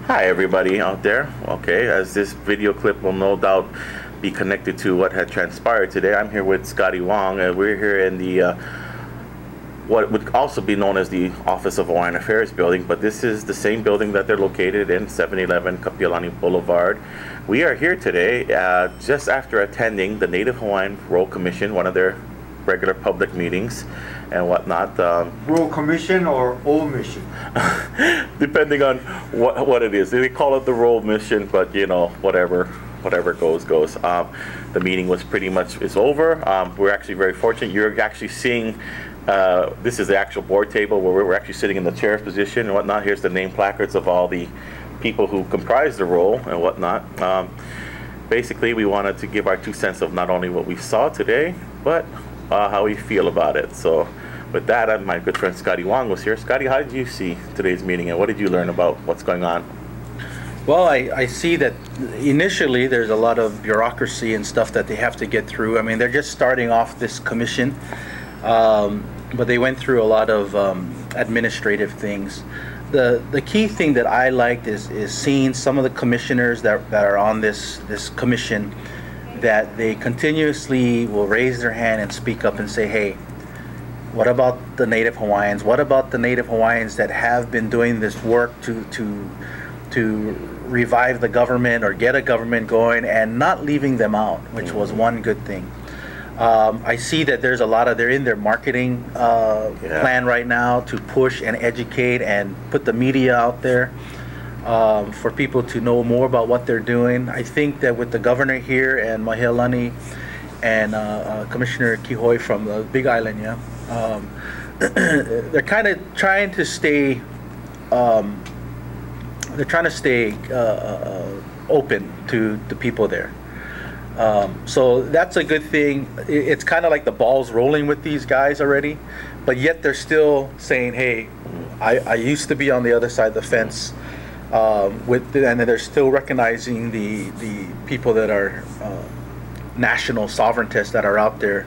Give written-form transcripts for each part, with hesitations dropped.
Hi everybody out there. Okay, as this video clip will no doubt be connected to what had transpired today, I'm here with Scotty Wong, and we're here in the what would also be known as the Office of Hawaiian Affairs building, but this is the same building that they're located in, 711 Kapiolani Boulevard. We are here today just after attending the Native Hawaiian Royal Commission, one of their regular public meetings and whatnot. Royal Commission or Old Mission? Depending on what it is. They call it the Royal Mission, but you know, whatever goes. The meeting was pretty much is over. We're actually very fortunate. You're actually seeing this is the actual board table where we're actually sitting in the chair position and whatnot. Here's the name placards of all the people who comprise the role and whatnot. Basically, we wanted to give our 2 cents of not only what we saw today, but how we feel about it. So with that, my good friend Scotty Wong was here. Scotty, how did you see today's meeting and what did you learn about what's going on? Well, I see that initially there's a lot of bureaucracy and stuff that they have to get through. I mean, they're just starting off this commission, but they went through a lot of administrative things. The key thing that I liked is seeing some of the commissioners that are on this commission, that they continuously will raise their hand and speak up and say, hey, what about the Native Hawaiians? What about the Native Hawaiians that have been doing this work to revive the government or get a government going, and not leaving them out, which was one good thing. I see that there's a lot of, they're in their marketing plan right now to push and educate and put the media out there for people to know more about what they're doing. I think that with the governor here and Mahealani and Commissioner Kihoi from the Big Island, they're kind of trying to stay open to the people there. So that's a good thing. It's kind of like the ball's rolling with these guys already, but yet they're still saying, hey, I used to be on the other side of the fence, and they're still recognizing the people that are national sovereigntists that are out there.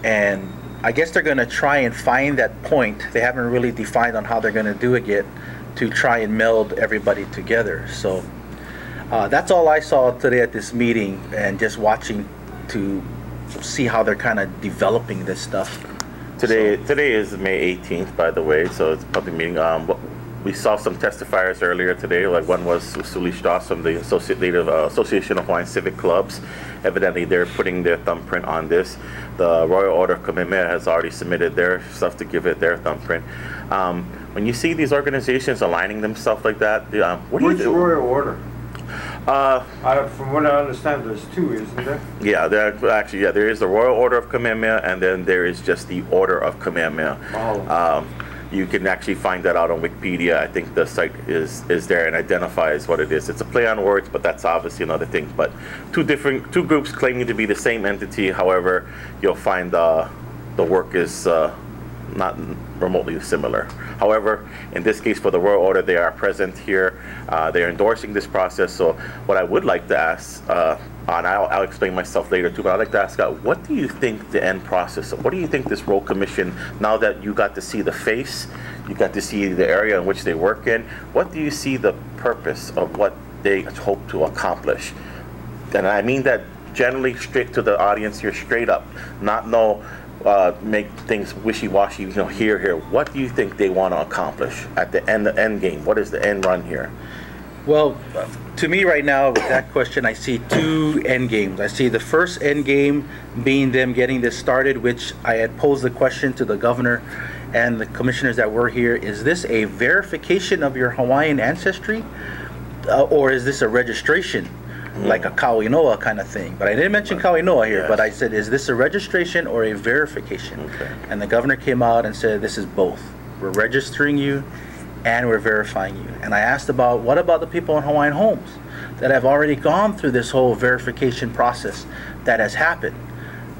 And I guess they're going to try and find that point. They haven't really defined on how they're going to do it yet, to try and meld everybody together. So that's all I saw today at this meeting, and just watching to see how they're kind of developing this stuff. Today is May 18th, by the way, so it's a public meeting. We saw some testifiers earlier today, like one was Suli Strauss from the Association of Hawaiian Civic Clubs. Evidently, they're putting their thumbprint on this. The Royal Order of Kamehameha has already submitted their stuff to give it their thumbprint. When you see these organizations aligning themselves like that, what do you do? Which Royal Order? From what I understand, there's two, isn't there? Yeah, there is the Royal Order of Kamehameha, and then there is just the Order of Kamehameha. Oh. You can actually find that out on Wikipedia. I think the site is there and identifies what it is. It's a play on words, but that's obviously another thing. But two groups claiming to be the same entity. However, you'll find the work is not remotely similar. However, in this case, for the Royal Order, they are present here. They are endorsing this process. So what I would like to ask, and I'll explain myself later too, but I'd like to ask, what do you think the end process, what do you think this Royal Commission, now that you got to see the face, you got to see the area in which they work in, what do you see the purpose of what they hope to accomplish? And I mean that generally straight to the audience here, straight up, not make things wishy-washy, here. What do you think they want to accomplish at the end game? What is the end run here? Well, to me right now, with that question, I see two end games. I see the first end game being them getting this started, which I had posed the question to the governor and the commissioners that were here. Is this a verification of your Hawaiian ancestry, or is this a registration? Like a Kauinoa kind of thing. But I didn't mention Kauinoa here, but I said, is this a registration or a verification? Okay. And the governor came out and said, this is both. We're registering you and we're verifying you. And I asked about, what about the people in Hawaiian homes that have already gone through this whole verification process that has happened?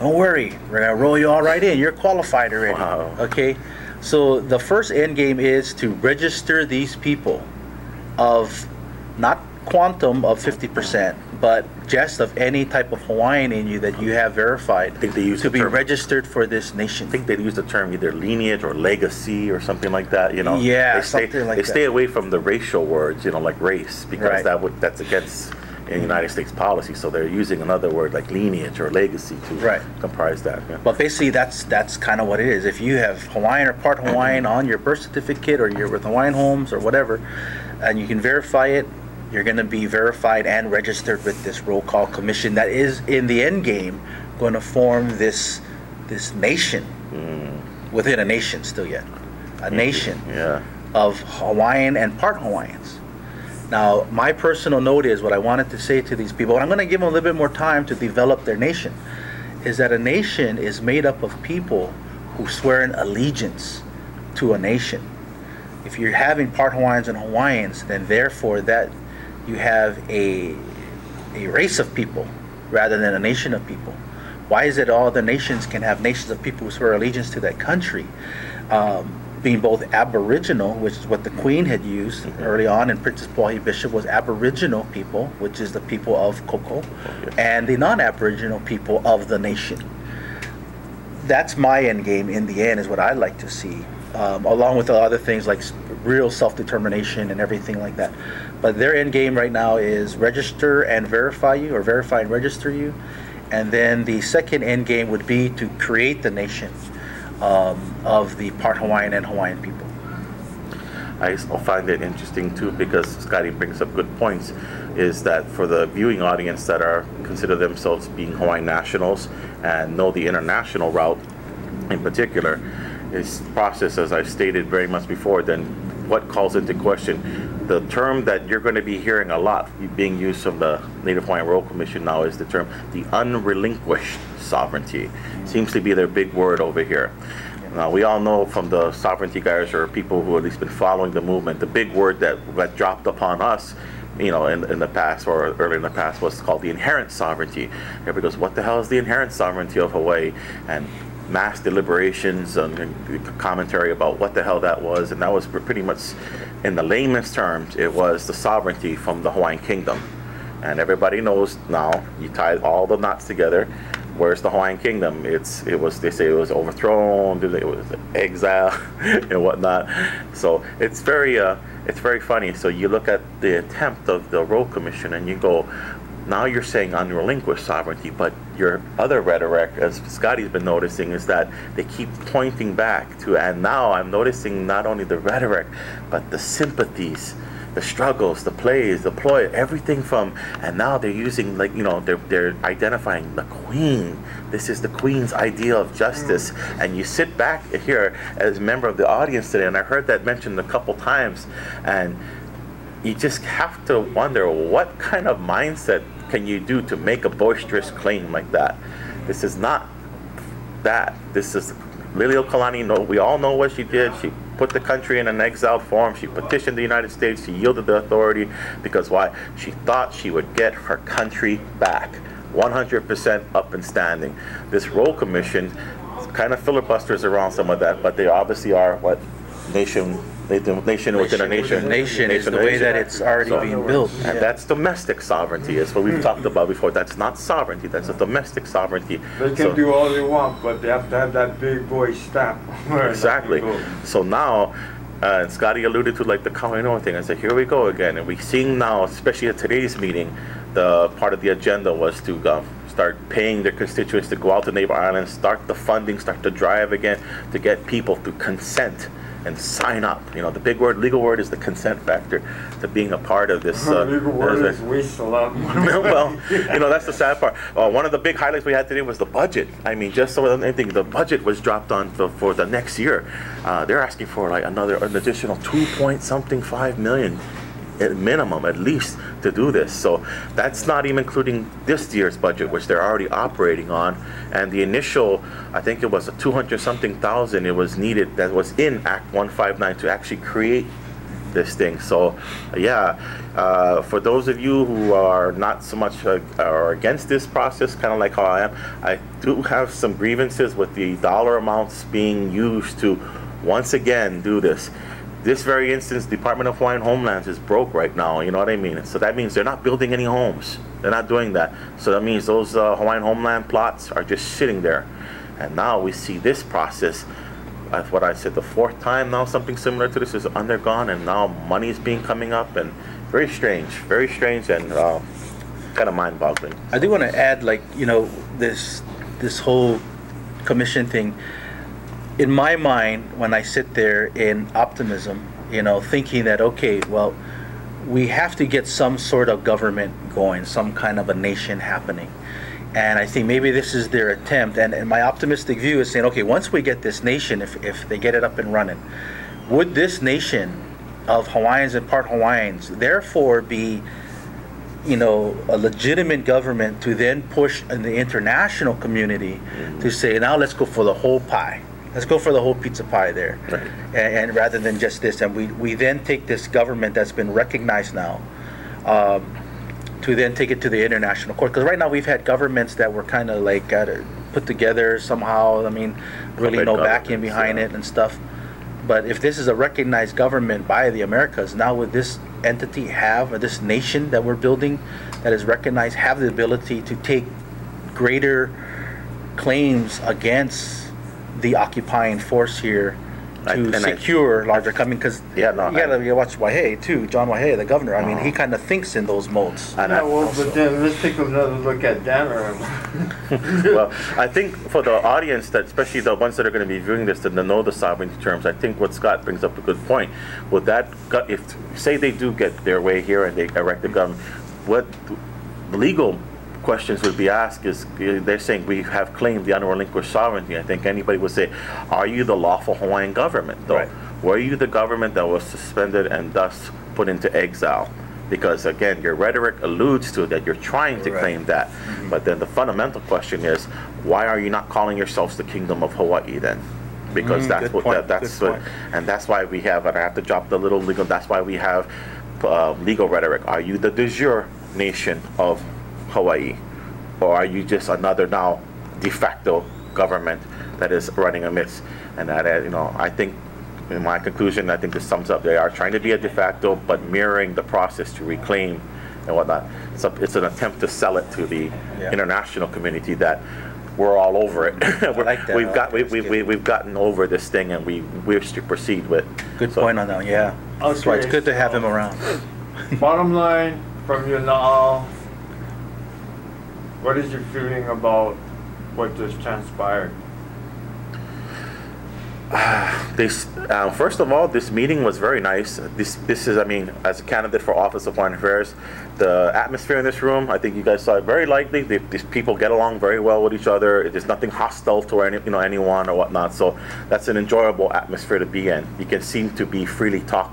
Don't worry, we're gonna roll you all right in. You're qualified already. Wow. Okay? So the first end game is to register these people of not quantum of 50%, but just of any type of Hawaiian in you that you have verified I think they use to the be term, registered for this nation. I think they use the term either lineage or legacy or something like that, you know. Yeah, they stay, something like they that. stay away from the racial words, you know, like race, because Right. that's against in United States policy. So they're using another word like lineage or legacy to Right. comprise that. Yeah. But basically, that's kind of what it is. If you have Hawaiian or part Hawaiian on your birth certificate, or you're with Hawaiian Homes or whatever, and you can verify it, you're going to be verified and registered with this roll call commission that is, in the end game, going to form this nation within a nation still yet. A nation Yeah. of Hawaiian and part Hawaiians. Now, my personal note is what I wanted to say to these people, and I'm going to give them a little bit more time to develop their nation, is that a nation is made up of people who swear an allegiance to a nation. If you're having part Hawaiians and Hawaiians, then therefore that you have a race of people rather than a nation of people. Why is it all the nations can have nations of people who swear allegiance to that country? Being both Aboriginal, which is what the Queen had used early on, and Princess Pauline Bishop was Aboriginal people, which is the people of Koko, and the non-Aboriginal people of the nation. That's my end game in the end, is what I'd like to see, along with the other things like real self-determination and everything like that. But their end game right now is register and verify you, or verify and register you. And then the second end game would be to create the nation of the part Hawaiian and Hawaiian people. I find it interesting too, because Scotty brings up good points, is that for the viewing audience that are consider themselves being Hawaiian nationals and know the international route in particular, is process, as I've stated very much before, then what calls into question the term that you're going to be hearing a lot being used from the Native Hawaiian Royal Commission now is the term the unrelinquished sovereignty. Seems to be their big word over here. Now, we all know from the sovereignty guys, or people who at least been following the movement, the big word that dropped upon us, you know, in the past, or early in the past, was called the inherent sovereignty. Everybody goes, what the hell is the inherent sovereignty of Hawaii? And mass deliberations and commentary about what the hell that was, and that was pretty much, in the layman's terms, it was the sovereignty from the Hawaiian Kingdom. And everybody knows now, you tie all the knots together. Where's the Hawaiian Kingdom? They say it was overthrown, it was exile and whatnot. So it's very funny. So you look at the attempt of the Royal Commission and you go, now you're saying unrelinquished sovereignty, but your other rhetoric, as Scotty's been noticing, is that they keep pointing back to, and now I'm noticing not only the rhetoric, but the sympathies, the struggles, the plays, the ploy, everything from, and now they're using, like, you know, they're identifying the Queen. This is the Queen's idea of justice. And you sit back here as a member of the audience today, and I heard that mentioned a couple times, and you just have to wonder, what kind of mindset can you do to make a boisterous claim like that? This is not that. This is Liliuokalani. No, we all know what she did. She put the country in an exiled form. She petitioned the United States. She yielded the authority because why? She thought she would get her country back, 100% up and standing. This Royal Commission kind of filibusters around some of that, but they obviously are what? Nation within a nation. Nation is the way that it's already being built. And that's domestic sovereignty, is what we've talked about before. That's not sovereignty, that's a domestic sovereignty. They can do all they want, but they have to have that big boy stamp. Exactly. So now, and Scotty alluded to like the Kainoa thing. I said, here we go again. And we're seeing now, especially at today's meeting, the part of the agenda was to start paying their constituents to go out to neighbor islands, start the funding, start the drive again to get people to consent and sign up. You know, the big word, legal word, is the consent factor to being a part of this. Legal word is waste a lot of money. Well, you know, that's the sad part. One of the big highlights we had today was the budget. I mean, just so anything, the budget was dropped on for the next year. They're asking for like an additional 2.5 million at minimum, at least, to do this. So that's not even including this year's budget, which they're already operating on. And the initial, I think it was a 200-something thousand it was needed, that was in Act 159 to actually create this thing. So yeah, for those of you who are not so much are against this process, kind of like how I am, I do have some grievances with the dollar amounts being used to once again do this. this very instance, Department of Hawaiian Homelands is broke right now, you know what I mean? So that means they're not building any homes. They're not doing that. So that means those Hawaiian Homeland plots are just sitting there. And now we see this process, that's what I said, the fourth time now something similar to this is undergone, and now money is being coming up, and very strange and kind of mind-boggling. I do want to add, like, you know, this whole commission thing. In my mind, when I sit there in optimism, you know, thinking that, okay, well, we have to get some sort of government going, some kind of a nation happening. And I think maybe this is their attempt. And my optimistic view is saying, okay, once we get this nation, if they get it up and running, would this nation of Hawaiians and part Hawaiians therefore be, you know, a legitimate government to then push in the international community to say, now let's go for the whole pie. Let's go for the whole pizza pie there. Right. And rather than just this. And we then take this government that's been recognized now to then take it to the international court. Because right now we've had governments that were kind of like put together somehow. I mean, really no backing behind it and stuff. But if this is a recognized government by the Americas, now would this entity have, or this nation that we're building that is recognized, have the ability to take greater claims against the occupying force here to secure larger coming? Because you gotta watch Waihee too, John Waihee, the governor. I mean, he kind of thinks in those modes. But then let's take another look at Danner. Well, I think for the audience, that especially the ones that are going to be viewing this, to know the sovereignty terms, I think what Scott brings up a good point. Would that, if say they do get their way here and they erect the government, what legal questions would be asked is, they're saying we have claimed the unrelinquished sovereignty. I think anybody would say, are you the lawful Hawaiian government though? Right. Were you the government that was suspended and thus put into exile? Because again, your rhetoric alludes to that you're trying to claim that. But then the fundamental question is, why are you not calling yourselves the Kingdom of Hawaii then? Because that's and that's why we have, and I have to drop the little legal, that's why we have legal rhetoric. Are you the de jure nation of Hawaii, or are you just another now de facto government that is running amidst? And that, you know, I think in my conclusion, I think this sums up, they are trying to be a de facto, but mirroring the process to reclaim and whatnot. So it's an attempt to sell it to the international community that we're all over it. We've gotten over this thing, and we wish to proceed with. Good point on that. Yeah, that's why it's good to have him around. Bottom line from you now, what is your feeling about what just transpired? First of all, this meeting was very nice. This is, I mean, as a candidate for Office of Foreign Affairs, the atmosphere in this room, I think you guys saw it, very likely. These people get along very well with each other. There's nothing hostile to anyone or whatnot. So that's an enjoyable atmosphere to be in. You can seem to be freely talk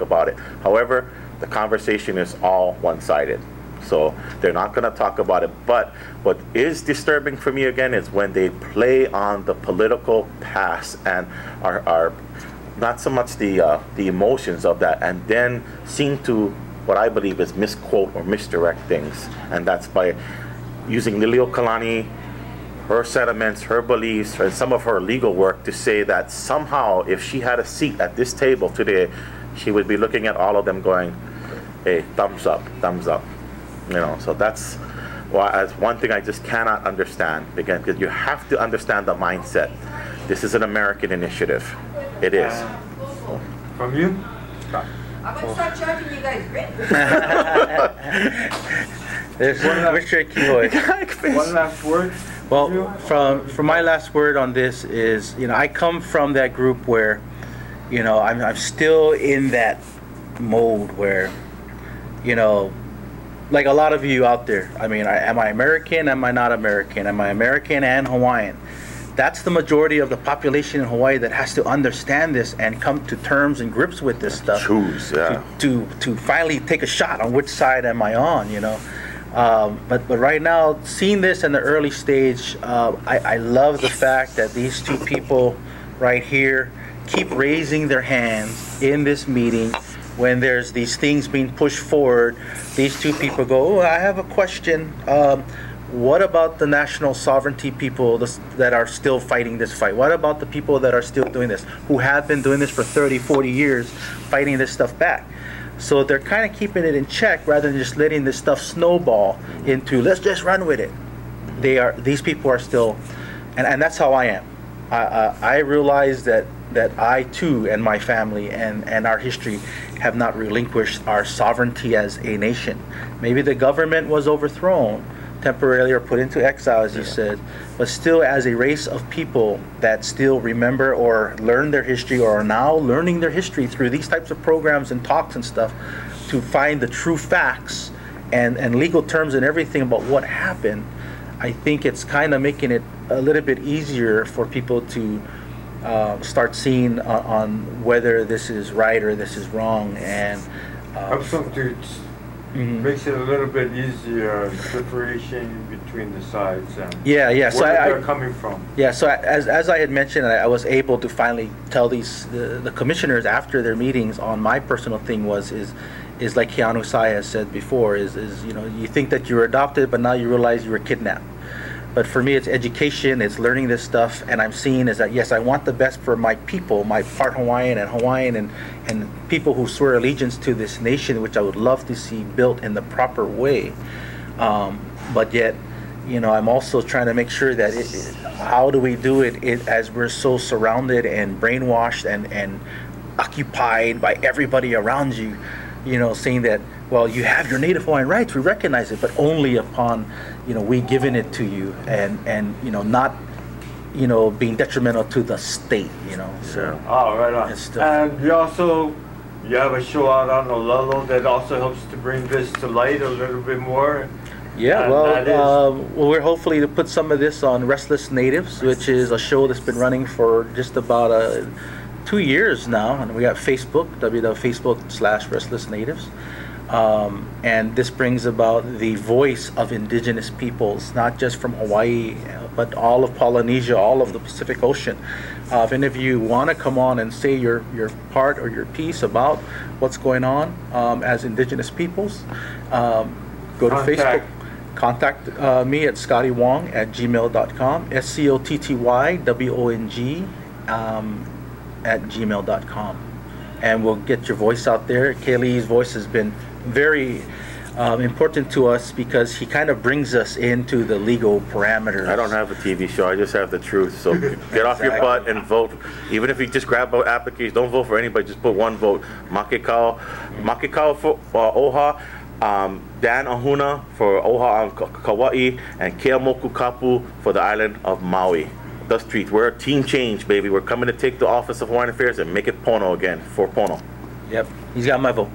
about it. However, the conversation is all one-sided. So they're not going to talk about it. But what is disturbing for me again is when they play on the political past and are not so much the emotions of that, and then seem to, what I believe is, misquote or misdirect things. And that's by using Liliuokalani, her sentiments, her beliefs, and some of her legal work to say that somehow if she had a seat at this table today, she would be looking at all of them going, hey, thumbs up, thumbs up. You know, so that's why, as one thing I just cannot understand, again, because you have to understand the mindset. This is an American initiative. It is. From you? I'm going to start charging you guys rent. There's Mr. Kihoi. One last word? Well, from my last word on this is, you know, I come from that group where, you know, I'm still in that mode where, you know, like a lot of you out there, I mean, am I American? Am I not American? Am I American and Hawaiian? That's the majority of the population in Hawaii that has to understand this and come to terms and grips with this stuff. Choose, yeah. To finally take a shot on which side am I on, you know. But right now, seeing this in the early stage, I love the fact that these two people right here keep raising their hands in this meeting. When there's these things being pushed forward, these two people go, oh, I have a question. what about the national sovereignty people that are still fighting this fight? What about the people that are still doing this, who have been doing this for 30, 40 years, fighting this stuff back? So they're kind of keeping it in check rather than just letting this stuff snowball into, let's just run with it. These people are still, and that's how I am. I realize that I too and my family and our history have not relinquished our sovereignty as a nation. Maybe the government was overthrown temporarily or put into exile, as you said, but still as a race of people that still remember or learn their history or are now learning their history through these types of programs and talks and stuff to find the true facts and legal terms and everything about what happened. I think it's kind of making it a little bit easier for people to start seeing on whether this is right or this is wrong. And makes it a little bit easier, differentiating between the sides and where they're coming from. Yeah, so as I had mentioned, I was able to finally tell the commissioners after their meetings on my personal thing is like Keanu Sai has said before, is you know, you think that you were adopted, but now you realize you were kidnapped. But for me, it's education, it's learning this stuff, and I'm seeing is that, yes, I want the best for my people, my part Hawaiian and people who swear allegiance to this nation, which I would love to see built in the proper way. But yet, you know, I'm also trying to make sure that how do we do it as we're so surrounded and brainwashed and occupied by everybody around you, you know, saying that, well, you have your Native Hawaiian rights, we recognize it, but only upon, you know, we giving it to you and you know, not, you know, being detrimental to the state, you know. So right on. And you have a show out on Olelo that also helps to bring this to light a little bit more. Yeah, well, we're hopefully to put some of this on Restless Natives, which is a show that's been running for just about 2 years now, and we got Facebook, www.facebook/Restless Natives. And this brings about the voice of indigenous peoples, not just from Hawaii, but all of Polynesia, all of the Pacific Ocean. If any of you want to come on and say your part or your piece about what's going on as indigenous peoples, go to Facebook. Contact me at scottywong@gmail.com, SCOTTYWONG @gmail.com, and we'll get your voice out there. Kaylee's voice has been very important to us because he kind of brings us into the legal parameters. I don't have a TV show, I just have the truth. So get off your butt and vote. Even if you just grab an application, don't vote for anybody, just put one vote. Makekau for Oha, Dan Ahuna for Oha on Kauai, and Keamoku Kapu for the island of Maui. The street, we're a team change, baby. We're coming to take the office of Hawaiian Affairs and make it Pono again, for Pono. Yep, he's got my vote.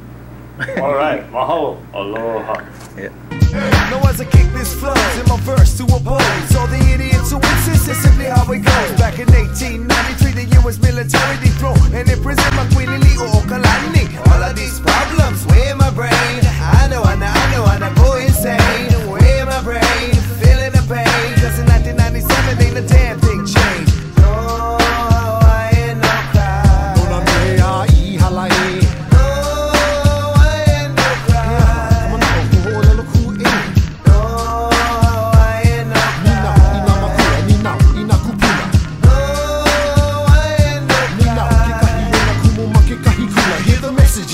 All right, mahalo, aloha. Yeah. No as I kick this flows in my verse to oppose all the idiots who insist it's simply how it goes. Back in 1893, the US military dethroned and imprisoned Makwilili o Okalani. All of these problems, way in my brain. I know, I go insane. Way in my brain, feeling the pain. Cause in 1997, ain't a damn thing changed. No, I ain't no cry. No,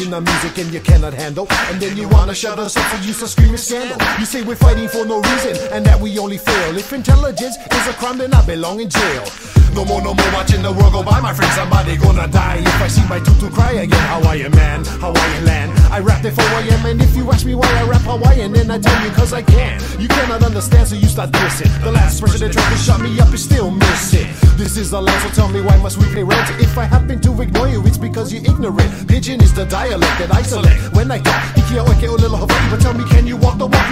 in the music and you cannot handle, and then you wanna shut us up so you start screaming scandal. You say we're fighting for no reason and that we only fail. If intelligence is a crime, then I belong in jail. No more watching the world go by, my friend. Somebody gonna die if I see my tutu cry again. Hawaiian man, Hawaiian land. I rap it for Hawaiian, and if you ask me why I rap Hawaiian, then I tell you cause I can. You cannot understand, so you start dissing. The last person that tried to shut me up is still missing. This is the land, so tell me why must we pay rent? If I happen to ignore you, it's because you're ignorant. Pidgin is the dialect that I select when I talk. But tell me, can you walk the walk?